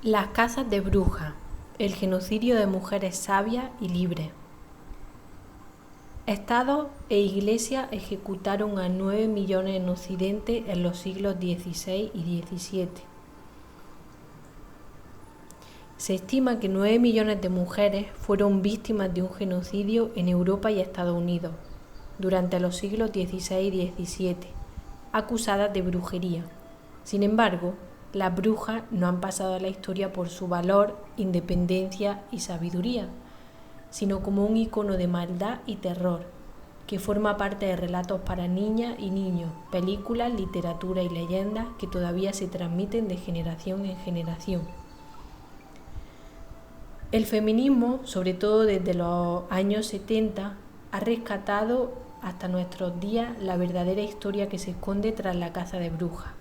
Las cazas de brujas, el genocidio de mujeres sabias y libres. Estados e Iglesias ejecutaron a 9 millones en Occidente en los siglos XVI y XVII. Se estima que 9 millones de mujeres fueron víctimas de un genocidio en Europa y Estados Unidos durante los siglos XVI y XVII, acusadas de brujería. Sin embargo, las brujas no han pasado a la historia por su valor, independencia y sabiduría, sino como un icono de maldad y terror, que forma parte de relatos para niñas y niños, películas, literatura y leyendas que todavía se transmiten de generación en generación. El feminismo, sobre todo desde los años 70, ha rescatado hasta nuestros días la verdadera historia que se esconde tras la caza de brujas.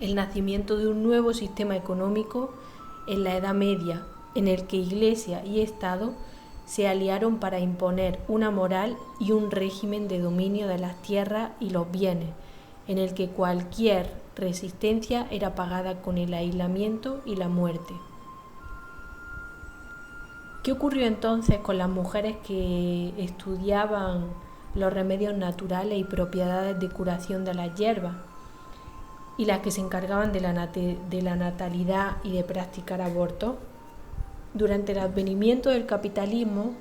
El nacimiento de un nuevo sistema económico en la Edad Media, en el que Iglesia y Estado se aliaron para imponer una moral y un régimen de dominio de las tierras y los bienes, en el que cualquier resistencia era pagada con el aislamiento y la muerte. ¿Qué ocurrió entonces con las mujeres que estudiaban los remedios naturales y propiedades de curación de las hierbas, y las que se encargaban de la natalidad y de practicar abortos? Durante el advenimiento del capitalismo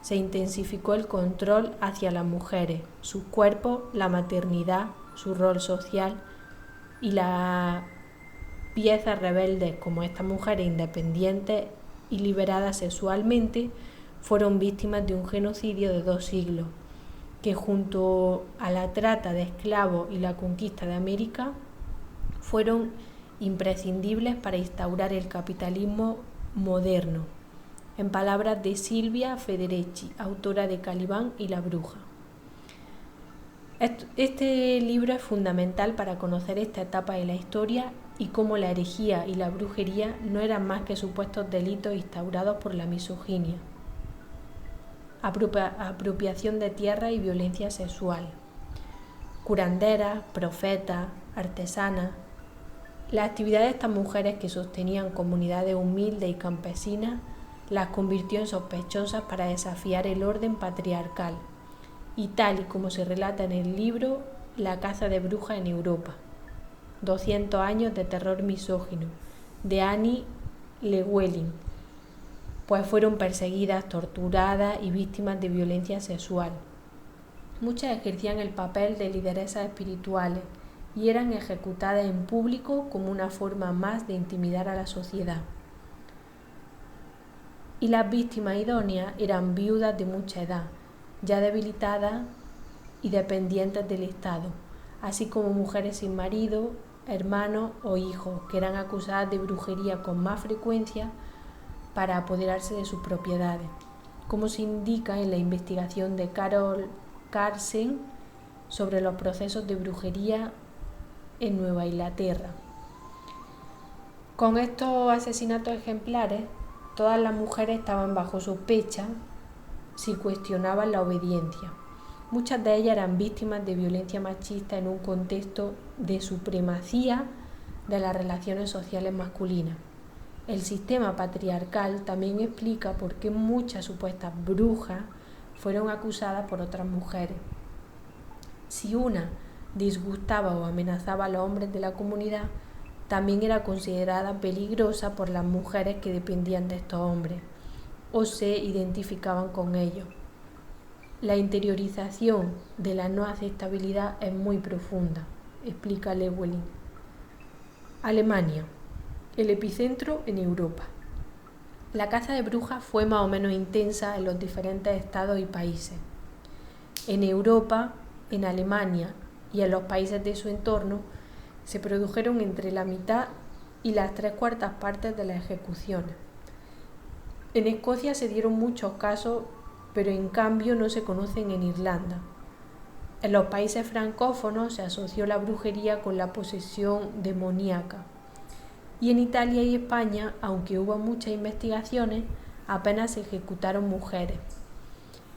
se intensificó el control hacia las mujeres, sus cuerpos, la maternidad, su rol social, y las piezas rebeldes como estas mujeres independientes y liberadas sexualmente fueron víctimas de un genocidio de 2 siglos, que junto a la trata de esclavos y la conquista de América fueron imprescindibles para instaurar el capitalismo moderno, en palabras de Silvia Federici, autora de Calibán y la bruja. Este libro es fundamental para conocer esta etapa de la historia y cómo la herejía y la brujería no eran más que supuestos delitos instaurados por la misoginia, apropiación de tierra y violencia sexual. Curanderas, profetas, artesanas. La actividad de estas mujeres, que sostenían comunidades humildes y campesinas, las convirtió en sospechosas para desafiar el orden patriarcal, y tal y como se relata en el libro La caza de brujas en Europa, 200 años de terror misógino, de Annie Llewellyn, pues fueron perseguidas, torturadas y víctimas de violencia sexual. Muchas ejercían el papel de lideresas espirituales y eran ejecutadas en público como una forma más de intimidar a la sociedad. Y las víctimas idóneas eran viudas de mucha edad, ya debilitadas y dependientes del Estado, así como mujeres sin marido, hermanos o hijos, que eran acusadas de brujería con más frecuencia para apoderarse de sus propiedades, como se indica en la investigación de Carol Carson sobre los procesos de brujería en Nueva Inglaterra. Con estos asesinatos ejemplares, todas las mujeres estaban bajo sospecha si cuestionaban la obediencia. Muchas de ellas eran víctimas de violencia machista en un contexto de supremacía de las relaciones sociales masculinas. El sistema patriarcal también explica por qué muchas supuestas brujas fueron acusadas por otras mujeres. Si una disgustaba o amenazaba a los hombres de la comunidad, también era considerada peligrosa por las mujeres que dependían de estos hombres o se identificaban con ellos. La interiorización de la no aceptabilidad es muy profunda, explica Llewellyn. Alemania, el epicentro en Europa. La caza de brujas fue más o menos intensa en los diferentes estados y países. En Europa, en Alemania y en los países de su entorno, se produjeron entre la mitad y las 3/4 partes de las ejecuciones. En Escocia se dieron muchos casos, pero en cambio no se conocen en Irlanda. En los países francófonos se asoció la brujería con la posesión demoníaca. Y en Italia y España, aunque hubo muchas investigaciones, apenas se ejecutaron mujeres.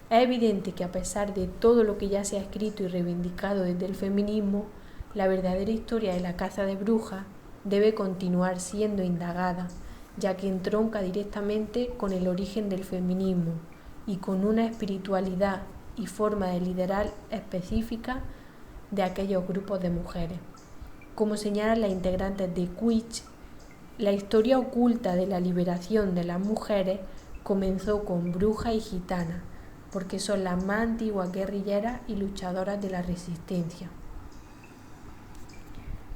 Es evidente que a pesar de todo lo que ya se ha escrito y reivindicado desde el feminismo, la verdadera historia de la caza de brujas debe continuar siendo indagada ya que entronca directamente con el origen del feminismo y con una espiritualidad y forma de liderar específica de aquellos grupos de mujeres. Como señalan las integrantes de Queech, la historia oculta de la liberación de las mujeres comenzó con brujas y gitanas, porque son las más antiguas guerrilleras y luchadoras de la resistencia.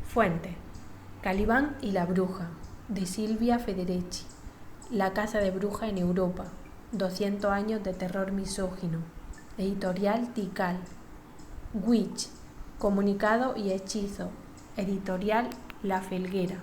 Fuentes: Calibán y la bruja, de Silvia Federici. La casa de brujas en Europa, 200 años de terror misógino. Editorial Tikal. Witch, comunicado y hechizo. Editorial La Felguera.